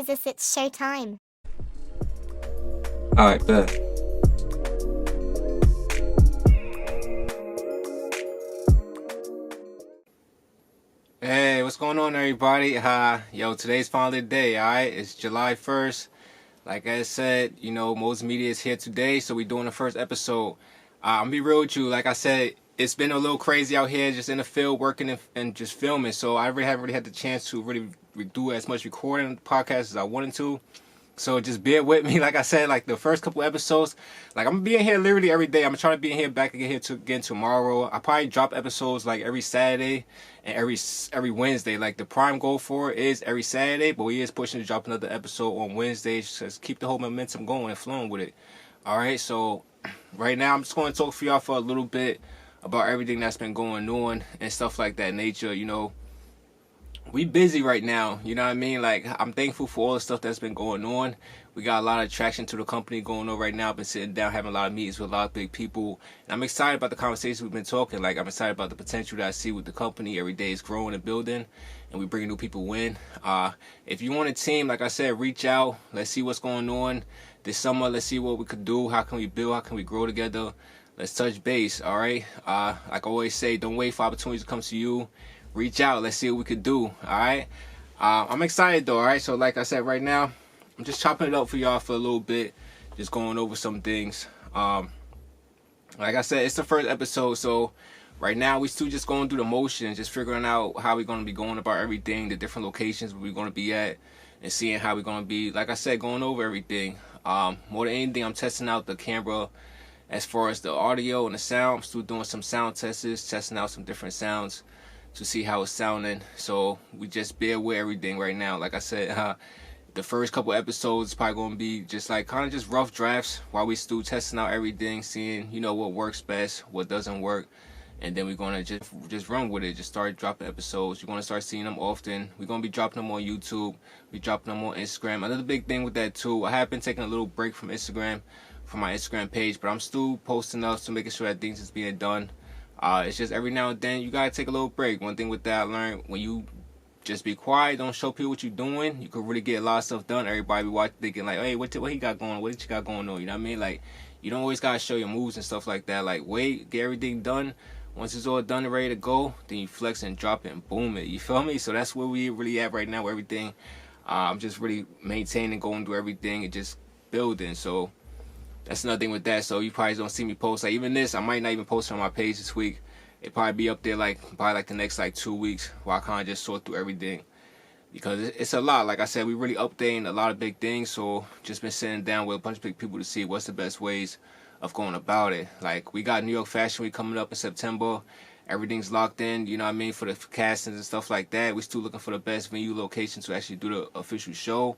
Moses, it's showtime. Alright, bet. Hey, what's going on, everybody? Yo, today's finally the day, alright? It's July 1st. Like I said, Moses Media is here today, so we're doing the first episode. I'm gonna be real with you. Like I said, it's been a little crazy out here, just in the field, working and just filming. So I really haven't really had the chance to really do as much recording podcast as I wanted to. So just bear with me. Like I said, like the first couple episodes, like I'm gonna be in here literally every day. I'm gonna try to be in here back again tomorrow. I probably drop episodes like every Saturday and every Wednesday. Like the prime goal for it is every Saturday, but we is pushing to drop another episode on Wednesdays. Just keep the whole momentum going and flowing with it. All right. So right now I'm just going to talk for y'all for a little bit about everything that's been going on and stuff like that nature. We busy right now, you know what I mean? Like, I'm thankful for all the stuff that's been going on. We got a lot of traction to the company going on right now. I've been sitting down, having a lot of meetings with a lot of big people. And I'm excited about the conversations we've been talking. Like, I'm excited about the potential that I see with the company. Every day is growing and building, and we bring new people in. If you want a team, like I said, reach out. Let's see what's going on this summer. Let's see what we could do. How can we build? How can we grow together? Let's touch base, all right? Like I always say, don't wait for opportunities to come to you. Reach out. Let's see what we could do. All right. I'm excited though. All right. So like I said, right now, I'm just chopping it up for y'all for a little bit, just going over some things. Like I said, it's the first episode, so right now we still just going through the motions, just figuring out how we're gonna be going about everything, the different locations we're gonna be at, and seeing how we're gonna be. Like I said, going over everything. More than anything, I'm testing out the camera as far as the audio and the sound. I'm still doing some sound tests, testing out some different sounds to see how it's sounding. So we just bear with everything right now. Like I said, the first couple episodes probably gonna be just like kind of just rough drafts while we still testing out everything, seeing what works best, what doesn't work, and then we're gonna just run with it. Just start dropping episodes. You're gonna start seeing them often. We're gonna be dropping them on YouTube. We're dropping them on Instagram. Another big thing with that too, I have been taking a little break from Instagram, from my Instagram page, but I'm still posting up, so making sure that things is being done. It's just every now and then you gotta take a little break. One thing with that I learned, when you just be quiet, don't show people what you're doing, you can really get a lot of stuff done. Everybody be watching thinking like, hey, what he got going on? What you got going on? You know what I mean? Like, you don't always gotta show your moves and stuff like that. Like, wait, get everything done. Once it's all done and ready to go, then you flex and drop it and boom it. You feel me? So that's where we really at right now with everything. I'm just really maintaining, going through everything and just building. So that's another thing with that. So you probably don't see me post. Like even this, I might not even post it on my page this week. It probably be up there probably like the next 2 weeks, while I kind of just sort through everything, because it's a lot. Like I said, we really updating a lot of big things. So just been sitting down with a bunch of big people to see what's the best ways of going about it. Like we got New York Fashion Week coming up in September. Everything's locked in, you know what I mean, for the castings and stuff like that. We're still looking for the best venue location to actually do the official show.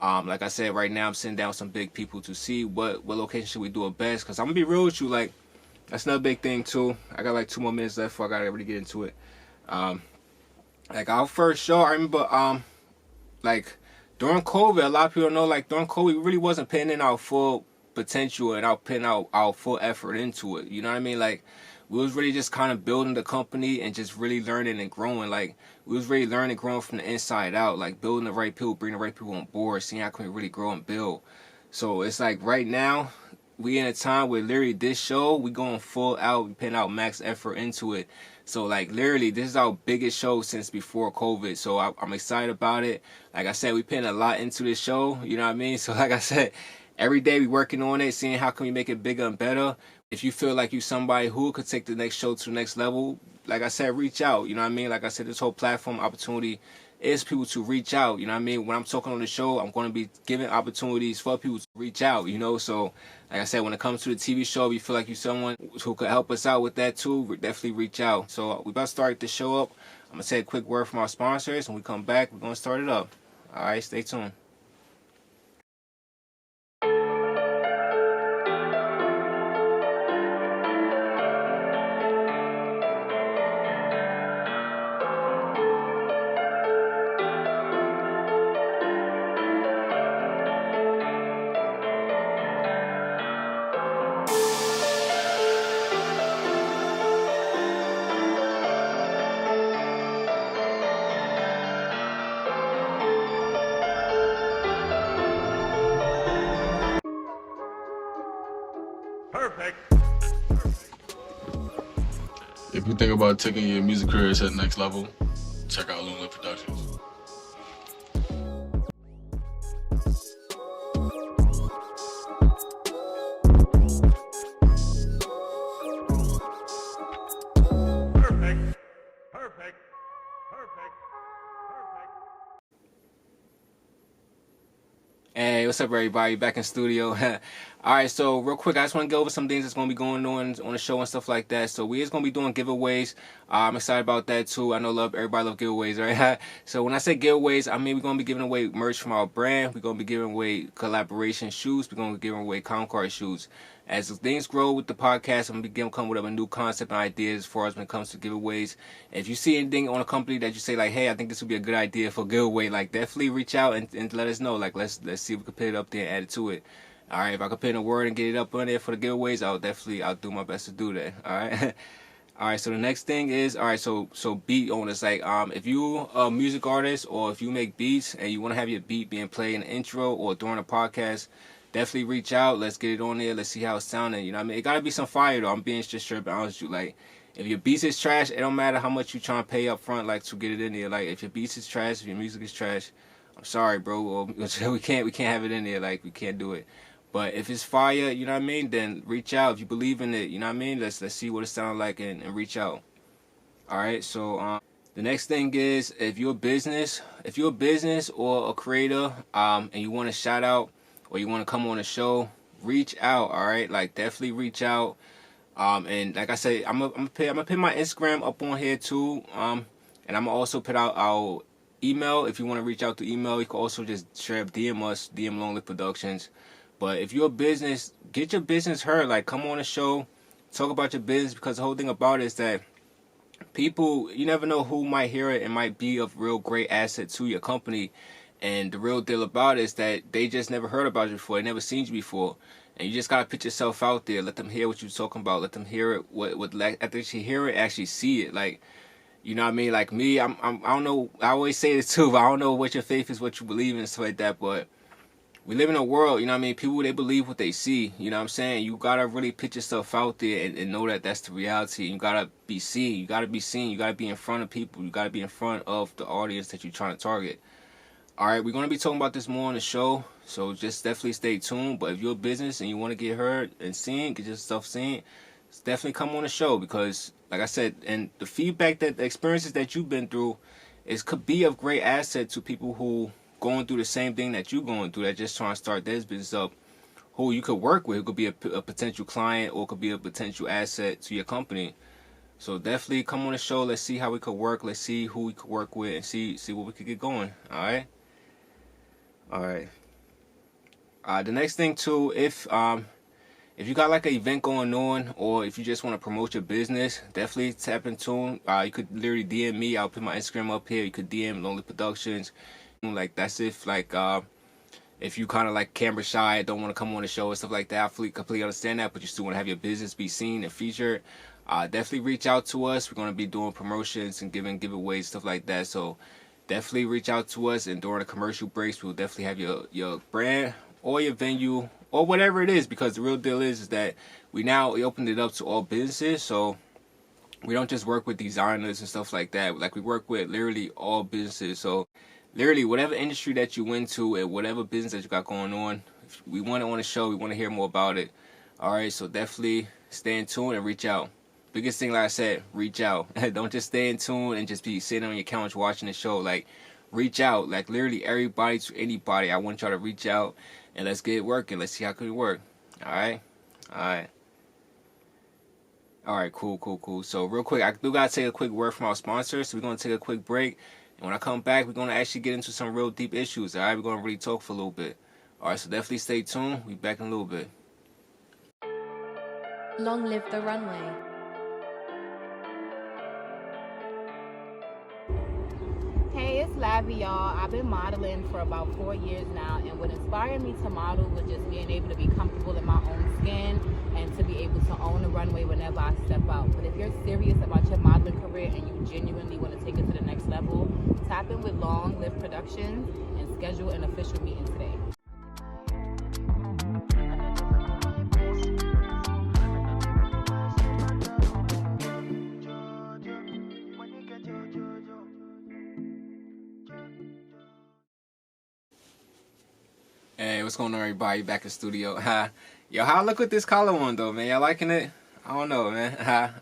Like I said, right now I'm sitting down with some big people to see what location should we do it best. Because I'm going to be real with you, like, that's another big thing too. I got like 2 more minutes left before I got to really get into it. Like our first show, I remember, like, during COVID, a lot of people know, like, during COVID, we really wasn't putting in our full potential and out putting out our full effort into it. You know what I mean? Like, we was really just kind of building the company and just really learning and growing. Like, we was really learning and growing from the inside out, like building the right people, bringing the right people on board, seeing how can we really grow and build. So it's like right now, we in a time where literally this show, we going full out, we putting out max effort into it. So like literally, this is our biggest show since before COVID. So I'm excited about it. Like I said, we putting a lot into this show, you know what I mean? So like I said, every day we working on it, seeing how can we make it bigger and better. If you feel like you somebody who could take the next show to the next level, like I said, reach out. You know what I mean? Like I said, this whole platform opportunity is people to reach out. You know what I mean? When I'm talking on the show, I'm going to be giving opportunities for people to reach out, So, like I said, when it comes to the TV show, if you feel like you're someone who could help us out with that too, definitely reach out. So, we about to start the show up. I'm going to say a quick word from our sponsors. When we come back, we're going to start it up. All right, stay tuned. Perfect. If you think about taking your music career to the next level, check out Longliveproductions. Perfect. Perfect. Perfect. Perfect. Hey, what's up, everybody? Back in studio. All right, so real quick, I just want to go over some things that's going to be going on the show and stuff like that. So we is going to be doing giveaways. I'm excited about that too. I know everybody love giveaways, right? So when I say giveaways, I mean we're going to be giving away merch from our brand. We're going to be giving away collaboration shoes. We're going to be giving away Concord shoes. As things grow with the podcast, I'm going to be coming with a new concept and ideas as far as when it comes to giveaways. If you see anything on a company that you say like, hey, I think this would be a good idea for a giveaway, like definitely reach out and let us know. Like let's see if we can put it up there and add it to it. All right, if I can put in a word and get it up on there for the giveaways, I'll do my best to do that. All right. All right, so the next thing is, all right, so beat owners, like if you a music artist or if you make beats and you want to have your beat being played in the intro or during a podcast, definitely reach out. Let's get it on there. Let's see how it's sounding. You know what I mean? It gotta be some fire though. I'm being just straight honest with you. Like if your beats is trash, it don't matter how much you trying to pay up front, like to get it in there. Like if your beats is trash, if your music is trash, I'm sorry, bro. Well, we can't have it in there. Like we can't do it. But if it's fire, you know what I mean, then reach out. If you believe in it, you know what I mean, let's see what it sounds like and reach out. All right, so the next thing is if you're a business or a creator and you want a shout out or you want to come on a show, reach out. All right, like definitely reach out. And like I said, I'm gonna put my Instagram up on here too. And I'm gonna also put out our email. If you want to reach out to email, you can also just DM us, DM Longlive Productions. But if you're a business, get your business heard. Like, come on a show, talk about your business, because the whole thing about it is that people, you never know who might hear it and might be of real great asset to your company. And the real deal about it is that they just never heard about you before, they never seen you before. And you just gotta put yourself out there, let them hear what you're talking about, let them hear it, after they hear it, actually see it. Like, you know what I mean? Like me, I don't know, I always say this too, but I don't know what your faith is, what you believe in, and stuff like that, but we live in a world, you know what I mean? People, they believe what they see, you know what I'm saying? You gotta really put yourself out there and know that that's the reality. You gotta be seen, you gotta be in front of people, you gotta be in front of the audience that you're trying to target. Alright, we're gonna be talking about this more on the show, so just definitely stay tuned. But if you're a business and you wanna get heard and seen, get your stuff seen, definitely come on the show, because like I said, and the feedback, that the experiences that you've been through could be of great asset to people who going through the same thing that you're going through, that just trying to start their business up, who you could work with. It could be a potential client or it could be a potential asset to your company. So definitely come on the show. Let's see how we could work. Let's see who we could work with and see what we could get going. All right. The next thing too, if you got like an event going on, or if you just want to promote your business, definitely tap in tune. You could literally DM me. I'll put my Instagram up here. You could DM Longlive Productions. Like that's if you kind of like camera shy, don't want to come on the show and stuff like that. I completely understand that, but you still want to have your business be seen and featured. Definitely reach out to us. We're going to be doing promotions and giving giveaways, stuff like that. So definitely reach out to us, and during the commercial breaks, we'll definitely have your brand or your venue or whatever it is, because the real deal is that we opened it up to all businesses. So we don't just work with designers and stuff like that. Like we work with literally all businesses. So literally whatever industry that you went to and whatever business that you got going on, we want it on the show. We want to hear more about it. All right, so definitely stay in tune and reach out. Biggest thing, like I said, reach out. Don't just stay in tune and just be sitting on your couch watching the show. Like, reach out. Like, literally everybody to anybody. I want y'all to reach out and let's get it working. Let's see how can it work. All right? All right, cool. So real quick, I do got to take a quick word from our sponsors. So we're going to take a quick break. And when I come back, we're going to actually get into some real deep issues. All right? We're going to really talk for a little bit. All right, so definitely stay tuned. We'll be back in a little bit. Long live the runway. Hey, it's Lavi, y'all. I've been modeling for about 4 years now, and what inspired me to model was just being able to be comfortable in my own skin and to be able to own the runway whenever I step out. But if you're serious about your modeling career and you genuinely want to take it to the next level, tap in with Long Live Productions and schedule an official meeting today. what's going on, everybody? Back in studio. Yo, how I look with this collar on, though, man? Y'all liking it? I don't know, man.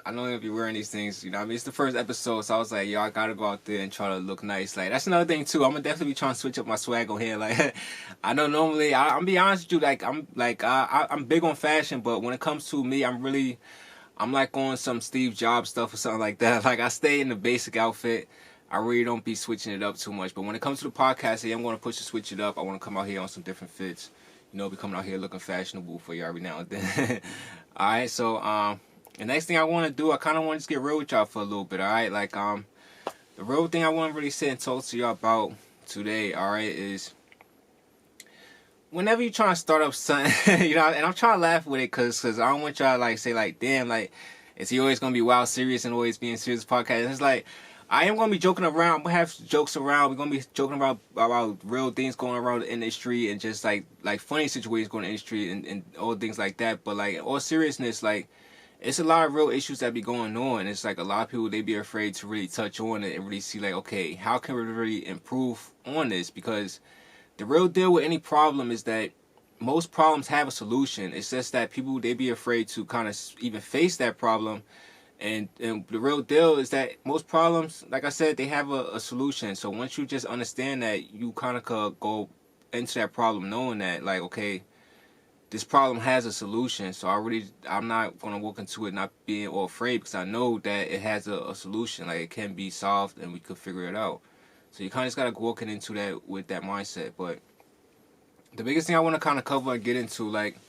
I don't even be wearing these things, you know what I mean? It's the first episode, so I was like, yo, I gotta go out there and try to look nice. Like, that's another thing, too. I'm gonna definitely be trying to switch up my swag on here. Like, I know normally, I'm be honest with you, like, I'm big on fashion, but when it comes to me, I'm like on some Steve Jobs stuff or something like that. Like, I stay in the basic outfit. I really don't be switching it up too much. But when it comes to the podcast, I'm going to push to switch it up. I want to come out here on some different fits. You know, be coming out here looking fashionable for you every now and then. All right, so the next thing I want to do, I kind of want to just get real with y'all for a little bit, all right? Like, the real thing I want to really sit and talk to y'all about today, all right, is whenever you trying to start up something, you know, and I'm trying to laugh with it because I don't want y'all to, like, say, like, damn, like, is he always going to be wild serious and always being serious podcast? It's like, I am going to be joking around. I'm going to have jokes around. We're going to be joking about real things going around the industry and just, like funny situations going in the industry and all things like that. But, like, in all seriousness, like, it's a lot of real issues that be going on. It's, like, a lot of people, they be afraid to really touch on it and really see, like, okay, how can we really improve on this? Because the real deal with any problem is that most problems have a solution. It's just that people, they be afraid to kind of even face that problem. And the real deal is that most problems, like I said, they have a solution. So once you just understand that, you kind of could go into that problem knowing that, like, okay, this problem has a solution. So I'm not going to walk into it not being all afraid because I know that it has a solution. Like, it can be solved and we could figure it out. So you kind of just got to walk into that with that mindset. But the biggest thing I want to kind of cover and get into, like,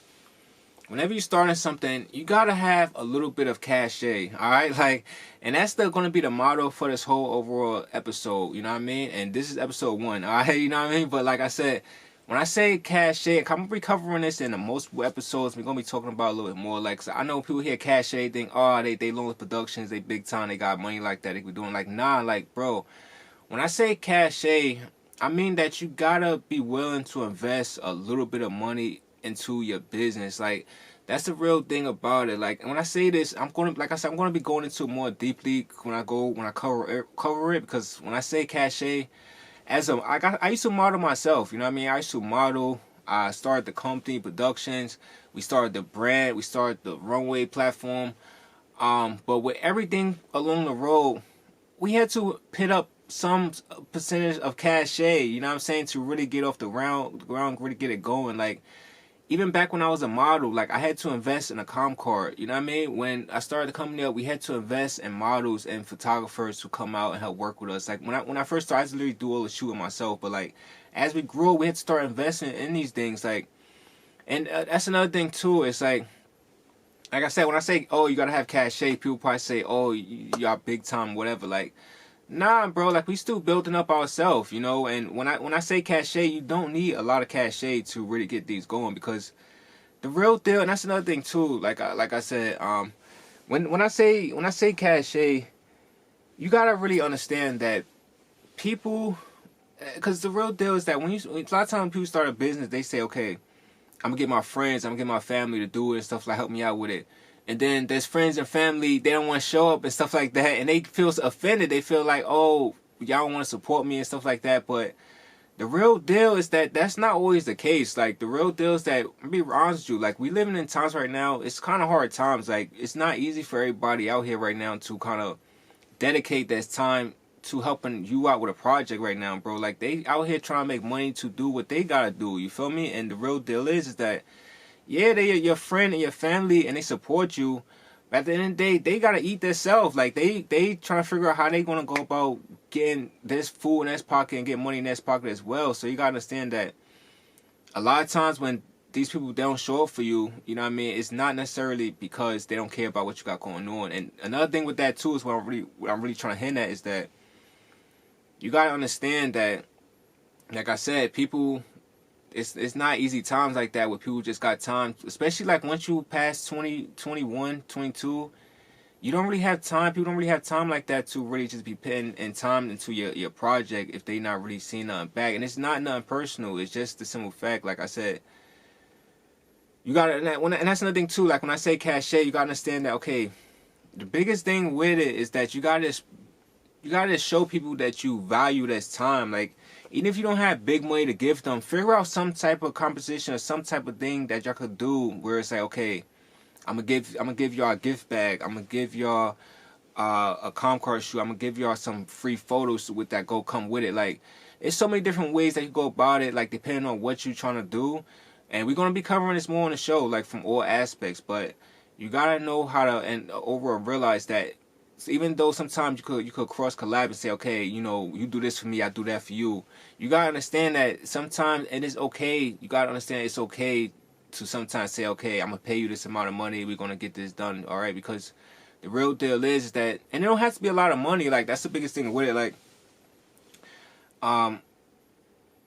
whenever you're starting something, you gotta have a little bit of cachet, all right? Like, and that's still gonna be the motto for this whole overall episode, you know what I mean? And this is episode 1, all right? You know what I mean? But like I said, when I say cachet, I'm gonna be covering this in the multiple episodes. We're gonna be talking about a little bit more. Like, so I know people hear cachet, think, oh, they Longliveproductions, they big time, they got money like that, they be doing. Like, nah, like, bro, when I say cachet, I mean that you gotta be willing to invest a little bit of money into your business. Like, that's the real thing about it. Like, when I say this, I'm gonna be going into it more deeply when I cover it, because when I say cachet, I used to model myself, you know what I mean? I used to model. I started the company productions, we started the brand, we started the runway platform, but with everything along the road, we had to put up some percentage of cachet, you know what I'm saying, to really get off the ground, really get it going. Like, even back when I was a model, like, I had to invest in a com card. You know what I mean? When I started the company up, we had to invest in models and photographers to come out and help work with us. Like, when I first started, I literally do all the shooting myself. But, like, as we grew, we had to start investing in these things. Like, and that's another thing, too. It's like I said, when I say, oh, you got to have cachet, people probably say, oh, y'all big time, whatever. Like, nah, bro, like, we still building up ourselves, you know. And when I say cachet, you don't need a lot of cachet to really get these going, because the real deal, and that's another thing too, like I said, when I say cachet, you gotta really understand that people, because the real deal is that a lot of times people start a business, they say, okay, I'm gonna get my friends, I'm gonna get my family to do it and stuff, like, help me out with it. And then there's friends and family, they don't want to show up and stuff like that. And they feel offended. They feel like, oh, y'all don't want to support me and stuff like that. But the real deal is that that's not always the case. Like, the real deal is that, I'll be honest with you, like, we living in times right now, it's kind of hard times. Like, it's not easy for everybody out here right now to kind of dedicate that time to helping you out with a project right now, bro. Like, they out here trying to make money to do what they got to do. You feel me? And the real deal is that, yeah, they're your friend and your family, and they support you. But at the end of the day, they gotta eat themselves. Like, they trying to figure out how they gonna go about getting this food in this pocket and get money in this pocket as well. So you gotta understand that a lot of times when these people, they don't show up for you, you know what I mean, it's not necessarily because they don't care about what you got going on. And another thing with that too is what I'm really trying to hint at is that you gotta understand that, like I said, people, it's not easy times like that where people just got time, especially like once you pass 20, 21, 22, you don't really have time. People don't really have time like that to really just be putting in time into your project if they not really seeing nothing back. And it's not nothing personal. It's just the simple fact, like I said, you gotta, and that's another thing too, like when I say cachet, you gotta understand that, okay, the biggest thing with it is that you gotta show people that you value this time. Like, even if you don't have big money to give them, figure out some type of composition or some type of thing that y'all could do where it's like, okay, I'm gonna give y'all a gift bag. I'm gonna give y'all a com card shoe. I'm gonna give y'all some free photos with that go come with it. Like, it's so many different ways that you go about it, like depending on what you're trying to do. And we're gonna be covering this more on the show, like from all aspects. But you gotta know how to and overall realize that even though sometimes you could cross collab and say, okay, you know, you do this for me, I do that for you. You gotta understand that sometimes it is okay. You gotta understand it's okay to sometimes say, okay, I'm gonna pay you this amount of money. We're gonna get this done, all right? Because the real deal is that, and it don't have to be a lot of money. Like, that's the biggest thing with it. Like,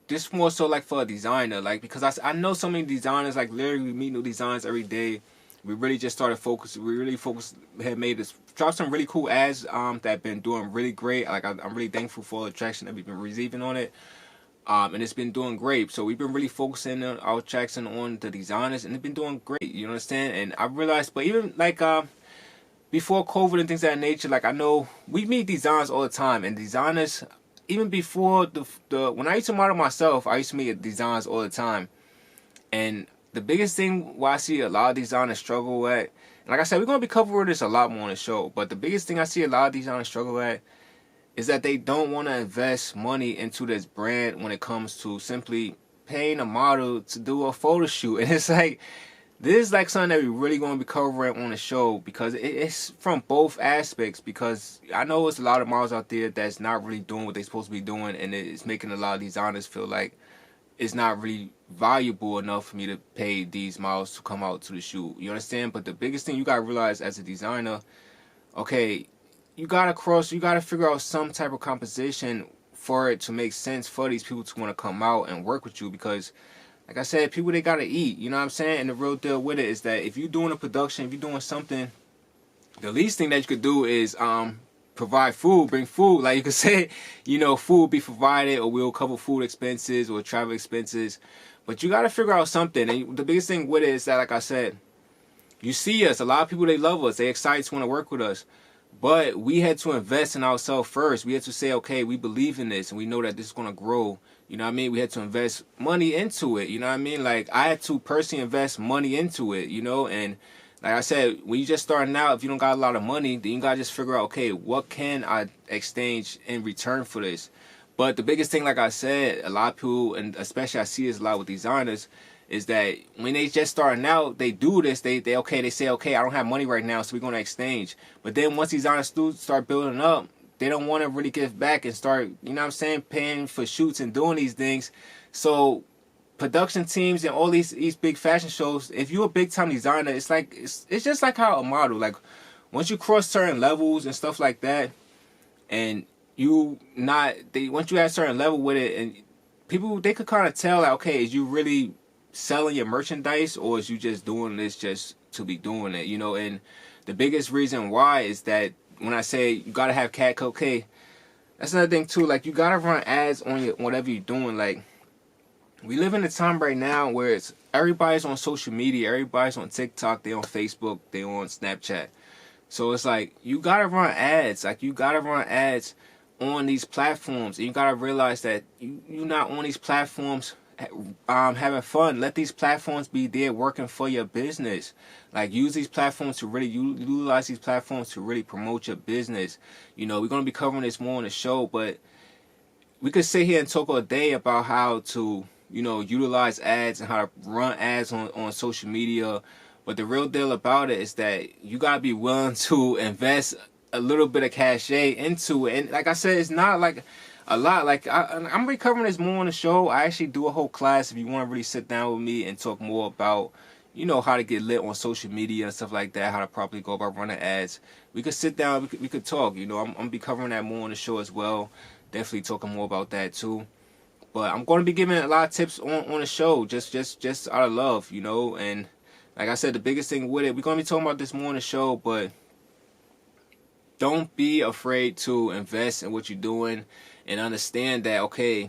this more so like for a designer, like, because I know so many designers, like literally we meet new designs every day. We really just started focusing. We really focused, had made this, dropped some really cool ads that have been doing really great. Like, I'm really thankful for all the traction that we've been receiving on it. And it's been doing great. So we've been really focusing on our traction on the designers, and it's been doing great. You understand? And I realized, but even like before COVID and things of that nature, like, I know we meet designers all the time, and designers, even before the when I used to model myself, I used to meet designers all the time. And the biggest thing why I see a lot of designers struggle at, and like I said, we're going to be covering this a lot more on the show, but the biggest thing I see a lot of designers struggle at is that they don't want to invest money into this brand when it comes to simply paying a model to do a photo shoot. And it's like, this is like something that we're really going to be covering on the show, because it's from both aspects. Because I know there's a lot of models out there that's not really doing what they're supposed to be doing, and it's making a lot of designers feel like it's not really valuable enough for me to pay these models to come out to the shoot. You understand? But the biggest thing you gotta realize as a designer, okay, you gotta figure out some type of composition for it to make sense for these people to want to come out and work with you. Because, like I said, people, they gotta eat. You know what I'm saying? And the real deal with it is that if you're doing a production, if you're doing something, the least thing that you could do is provide food, bring food. Like, you could say, you know, food will be provided, or we'll cover food expenses or travel expenses. But you got to figure out something. And the biggest thing with it is that, like I said, you see us. A lot of people, they love us. They excited to want to work with us. But we had to invest in ourselves first. We had to say, okay, we believe in this, and we know that this is going to grow. You know what I mean? We had to invest money into it. You know what I mean? Like, I had to personally invest money into it, you know? And like I said, when you just starting out, if you don't got a lot of money, then you got to just figure out, okay, what can I exchange in return for this? But the biggest thing, like I said, a lot of people, and especially I see this a lot with designers, is that when they just starting out, they do this, they say, okay, I don't have money right now, so we're going to exchange. But then once designers start building up, they don't want to really give back and start, you know what I'm saying, paying for shoots and doing these things. So production teams and all these big fashion shows, if you're a big time designer, it's like it's just like how a model, like, once you cross certain levels and stuff like that, and once you at a certain level with it, and people, they could kind of tell, like, okay, is you really selling your merchandise, or is you just doing this just to be doing it, you know? And the biggest reason why is that when I say you gotta have cachet, that's another thing too. Like, you gotta run ads on whatever you're doing. Like, we live in a time right now where everybody's on social media, everybody's on TikTok, they on Facebook, they on Snapchat. So it's like, you gotta run ads. Like, you gotta run ads on these platforms, and you gotta realize that you're not on these platforms having fun. Let these platforms be there working for your business. Like, use these platforms to really utilize these platforms to really promote your business. You know, we're going to be covering this more on the show, but we could sit here and talk all day about how to, you know, utilize ads and how to run ads on social media. But the real deal about it is that you got to be willing to invest a little bit of cachet into it. And like I said, it's not like a lot. Like, I'm gonna be covering this more on the show. I actually do a whole class if you want to really sit down with me and talk more about, you know, how to get lit on social media and stuff like that, how to properly go about running ads. We could sit down, we could talk. You know, I'm gonna be covering that more on the show as well. Definitely talking more about that too. But I'm gonna be giving a lot of tips on the show, just out of love, you know. And like I said, the biggest thing with it, we're gonna be talking about this more on the show, but don't be afraid to invest in what you're doing. And understand that, okay,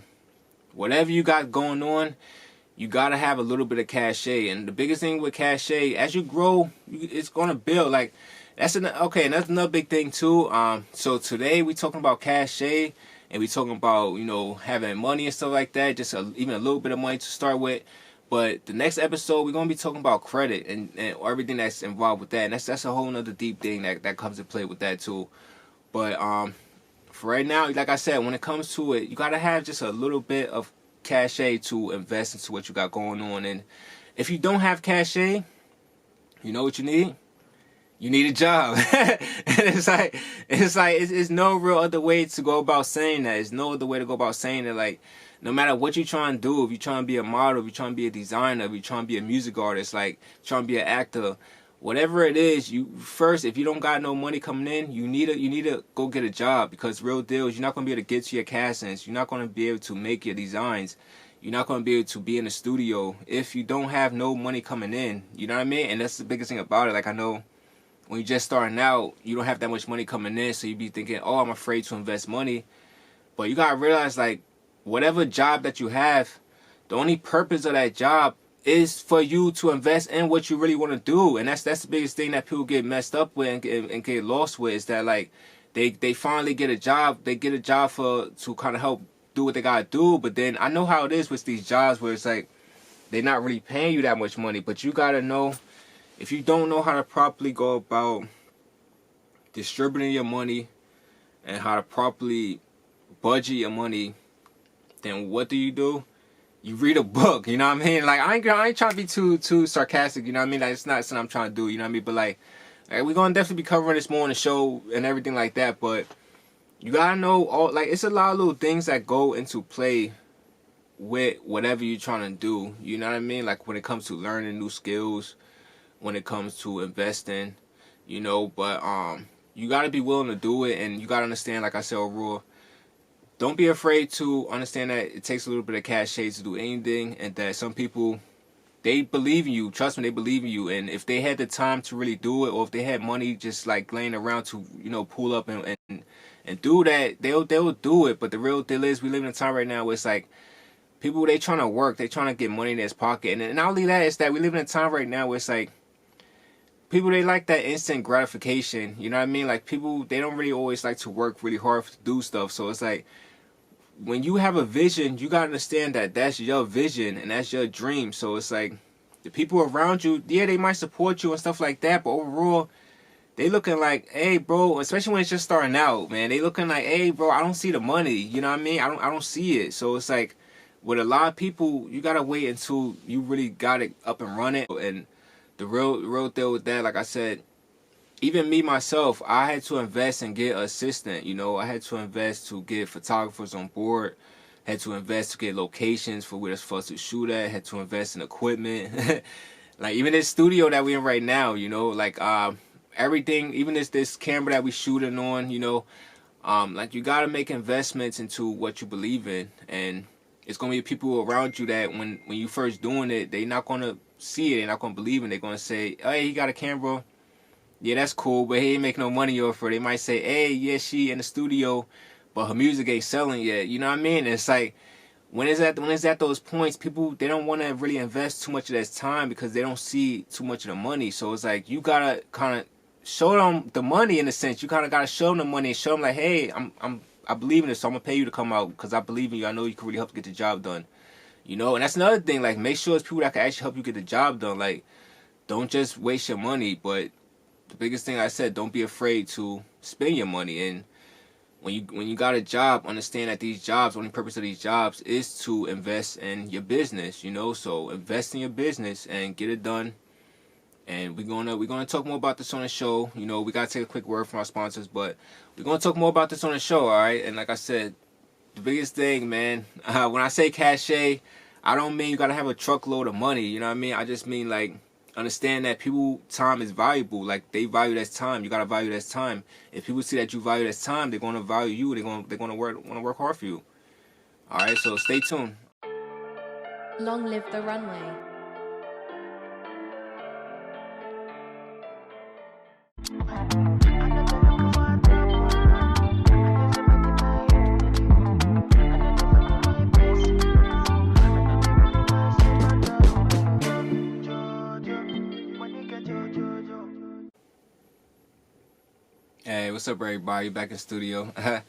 whatever you got going on, you got to have a little bit of cachet. And the biggest thing with cachet, as you grow, it's going to build. Like, that's another big thing too. So today we talking about cachet, and we talking about, you know, having money and stuff like that, just even a little bit of money to start with. But the next episode, we're gonna be talking about credit and everything that's involved with that, and that's a whole nother deep thing that comes to play with that too. But for right now, like I said, when it comes to it, you gotta have just a little bit of cachet to invest into what you got going on. And if you don't have cachet, you know what you need? You need a job. And it's no real other way to go about saying that. It's no other way to go about saying it. Like, no matter what you're trying to do, if you're trying to be a model, if you're trying to be a designer, if you're trying to be a music artist, like trying to be an actor, whatever it is, you first, if you don't got no money coming in, you need to go get a job, because real deal is you're not gonna be able to get to your castings, you're not gonna be able to make your designs, you're not gonna be able to be in the studio if you don't have no money coming in. You know what I mean? And that's the biggest thing about it. Like, I know when you're just starting out, you don't have that much money coming in, so you be thinking, oh, I'm afraid to invest money. But you gotta realize, like, whatever job that you have, the only purpose of that job is for you to invest in what you really want to do. And that's the biggest thing that people get messed up with and get lost with, is that, like, they finally get a job, they get a job to kind of help do what they gotta do. But then I know how it is with these jobs where it's like they're not really paying you that much money. But you gotta know, if you don't know how to properly go about distributing your money and how to properly budget your money, then what do? You read a book, you know what I mean? Like, I ain't trying to be too sarcastic, you know what I mean? Like, it's not something I'm trying to do, you know what I mean? But like we're gonna definitely be covering this more on the show and everything like that. But you gotta know, like, it's a lot of little things that go into play with whatever you're trying to do, you know what I mean? Like, when it comes to learning new skills, when it comes to investing, you know. But you gotta be willing to do it, and you gotta understand, like I said, overall, don't be afraid to understand that it takes a little bit of cachet to do anything, and that some people, they believe in you. Trust me, they believe in you. And if they had the time to really do it, or if they had money just like laying around to, you know, pull up and do that, they'll do it. But the real deal is, we live in a time right now where it's like people, they trying to work, they trying to get money in their pocket. And not only that, it's that we live in a time right now where it's like people, they like that instant gratification. You know what I mean? Like, people, they don't really always like to work really hard to do stuff. So it's like, when you have a vision, you gotta understand that that's your vision and that's your dream. So it's like, the people around you, yeah, they might support you and stuff like that, but overall, they looking like, hey, bro, especially when it's just starting out, man, they looking like, hey, bro, I don't see the money. You know what I mean? I don't see it. So it's like, with a lot of people, you gotta wait until you really got it up and running. And the real deal with that, like I said, even me myself, I had to invest and get an assistant. You know, I had to invest to get photographers on board, had to invest to get locations for us to shoot at, had to invest in equipment. Like, even this studio that we're in right now, you know, like everything, even this camera that we shooting on, you know, like, you gotta make investments into what you believe in. And it's gonna be people around you that when you first doing it, they not gonna see it, they're not gonna believe it. They're gonna say, hey, he got a camera, yeah, that's cool, but he ain't making no money off her. They might say, hey, yeah, she in the studio, but her music ain't selling yet. You know what I mean? And it's like, when it's at those points, people, they don't want to really invest too much of their time because they don't see too much of the money. So it's like, you gotta kind of show them the money, in a sense. You kind of gotta show them the money and show them, like, hey, I believe in this, so I'm gonna pay you to come out because I believe in you. I know you can really help get the job done. You know, and that's another thing. Like, make sure it's people that can actually help you get the job done. Like, don't just waste your money, but the biggest thing I said, don't be afraid to spend your money. And when you got a job, understand that these jobs, the only purpose of these jobs is to invest in your business, you know. So invest in your business and get it done. And we're gonna talk more about this on the show. You know, we gotta take a quick word from our sponsors, but we're gonna talk more about this on the show, all right? And like I said, the biggest thing, man, when I say cachet, I don't mean you gotta have a truckload of money, you know what I mean? I just mean, like, understand that people, time is valuable. Like, they value that time. You gotta value that time. If people see that you value that time, they're gonna value you. They're gonna work hard for you. All right, so stay tuned. Long live the runway. Hey, what's up, everybody? Back in studio. All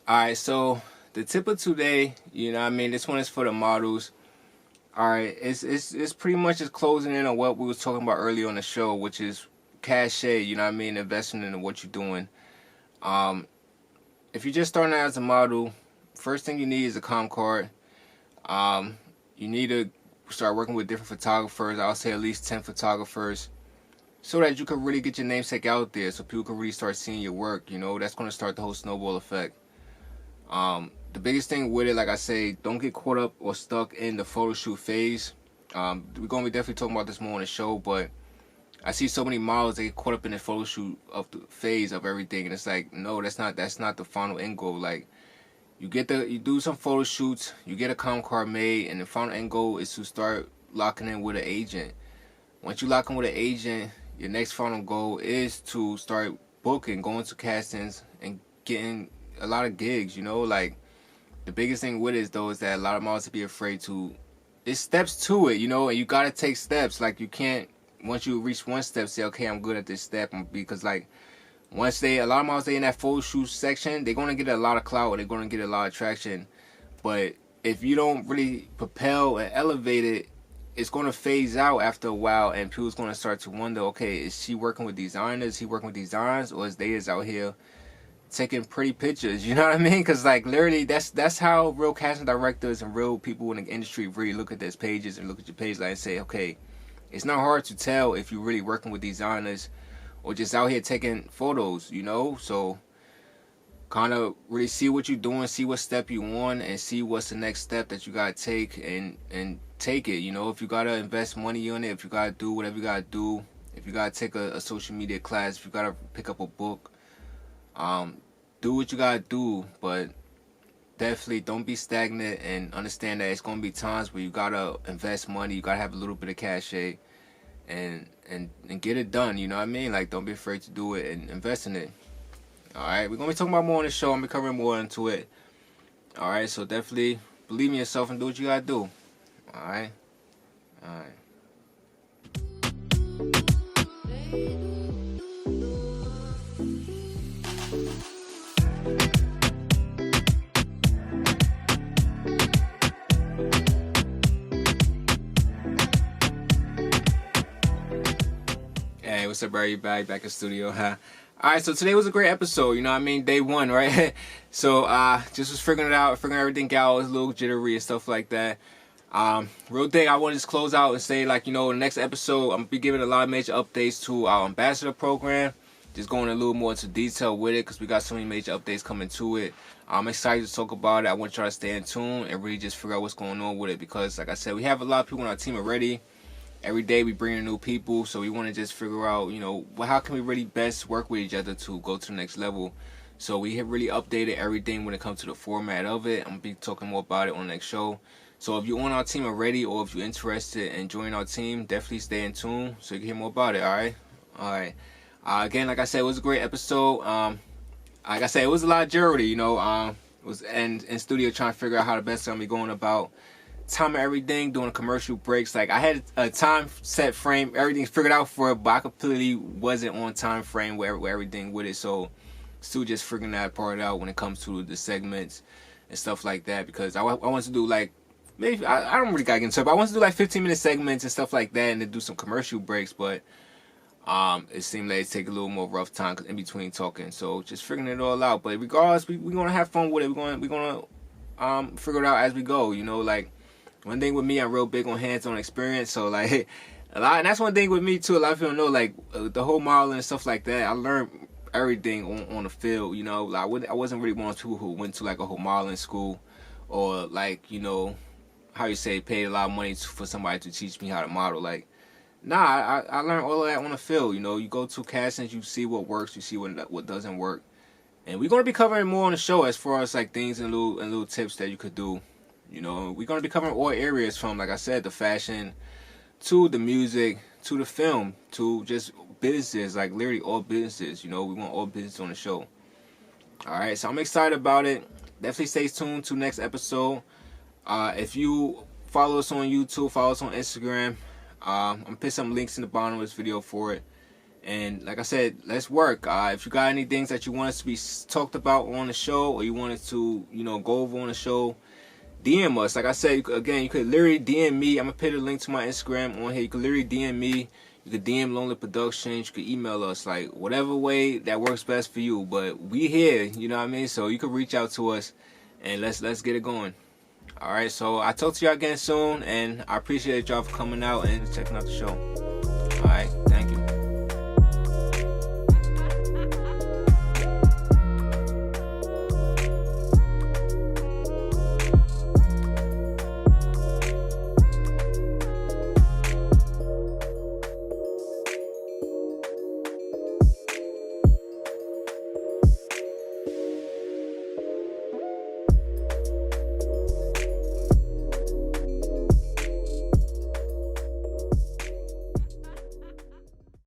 right, so the tip of today, you know what I mean, this one is for the models. Alright, it's pretty much just closing in on what we was talking about earlier on the show, which is cachet, you know what I mean, investing in what you're doing. If you're just starting out as a model, first thing you need is a com card. You need to start working with different photographers. I'll say at least 10 photographers, so that you can really get your namesake out there, so people can really start seeing your work. You know, that's going to start the whole snowball effect. The biggest thing with it, like I say, don't get caught up or stuck in the photo shoot phase. We're going to be definitely talking about this more on the show, but I see so many models, they get caught up in the photo shoot of the phase of everything, and it's like, no, that's not the final end goal. Like, you do some photo shoots, you get a com card made, and the final end goal is to start locking in with an agent. Once you lock in with an agent, your next final goal is to start booking, going to castings, and getting a lot of gigs. You know, like, the biggest thing with it though is that a lot of models be afraid to. There's steps to it, you know, and you gotta take steps. Like, you can't, once you reach one step, say, okay, I'm good at this step, because like, once a lot of models, they in that photo shoot section, they're gonna get a lot of clout, they're gonna get a lot of traction. But if you don't really propel and elevate it, it's going to phase out after a while, and people's going to start to wonder, okay, is she working with designers? Is he working with designs? Or is they is out here taking pretty pictures? You know what I mean? Because, like, literally, that's how real casting directors and real people in the industry really look at these pages and look at your page like and say, okay, it's not hard to tell if you're really working with designers or just out here taking photos, you know? So kind of really see what you're doing, see what step you on, and see what's the next step that you got to take, and take it. You know, if you got to invest money on it, if you got to do whatever you got to do, if you got to take a social media class, if you got to pick up a book, do what you got to do. But definitely don't be stagnant, and understand that it's going to be times where you got to invest money, you got to have a little bit of cachet, and get it done. You know what I mean? Like, don't be afraid to do it and invest in it. Alright, we're going to be talking about more on the show. I'm going to be covering more into it. Alright, so definitely believe in yourself and do what you got to do. Alright? Alright. Hey, what's up, everybody? Back in studio, huh? Alright, so today was a great episode, you know what I mean? Day one, right? So, just was figuring it out, figuring everything out. It was a little jittery and stuff like that. Real thing, I want to just close out and say, like, you know, the next episode, I'm going to be giving a lot of major updates to our ambassador program. Just going a little more into detail with it, because we got so many major updates coming to it. I'm excited to talk about it. I want y'all to stay in tune and really just figure out what's going on with it, because, like I said, we have a lot of people on our team already. Every day we bring in new people, so we want to just figure out, you know, how can we really best work with each other to go to the next level. So we have really updated everything when it comes to the format of it. I'm going to be talking more about it on the next show. So if you're on our team already, or if you're interested in joining our team, definitely stay in tune so you can hear more about it, alright? Alright. Again, like I said, it was a great episode. Like I said, it was a lot of jewelry, you know. Was in studio trying to figure out how the best I'm going to be going about time everything, doing commercial breaks. Like, I had a time set frame, everything figured out for it, but I completely wasn't on time frame where everything with it. So still just figuring that part out when it comes to the segments and stuff like that, because I want to do, like, maybe I don't really gotta get into it, but I want to do like 15-minute segments and stuff like that, and then do some commercial breaks. But it seemed like it take a little more rough time in between talking, so just figuring it all out. But regardless, we're gonna have fun with it. We're gonna figure it out as we go. You know, like, one thing with me, I'm real big on hands-on experience. So, like, a lot, and that's one thing with me too. A lot of people know, like, the whole modeling and stuff like that. I learned everything on the field. You know, like, I wasn't really one of those people who went to like a whole modeling school, or, like, you know, how you say, paid a lot of money for somebody to teach me how to model. Like, nah, I learned all of that on the field. You know, you go to castings, you see what works, you see what doesn't work, and we're gonna be covering more on the show as far as, like, things and little tips that you could do. You know, we're going to be covering all areas, from, like I said, the fashion, to the music, to the film, to just businesses, like literally all businesses. You know, we want all business on the show. Alright, so I'm excited about it. Definitely stay tuned to next episode. If you follow us on YouTube, follow us on Instagram, I'm going to put some links in the bottom of this video for it. And like I said, let's work. If you got any things that you want us to be talked about on the show, or you want us to, go over on the show, DM us. Like I said, you could literally DM me. I'm gonna put a link to my Instagram on here. You could literally DM me. You could DM Longliveproductions. You could email us, like whatever way that works best for you. But we here, you know what I mean? So you could reach out to us, and let's get it going. All right. So I'll talk to y'all again soon, and I appreciate y'all for coming out and checking out the show.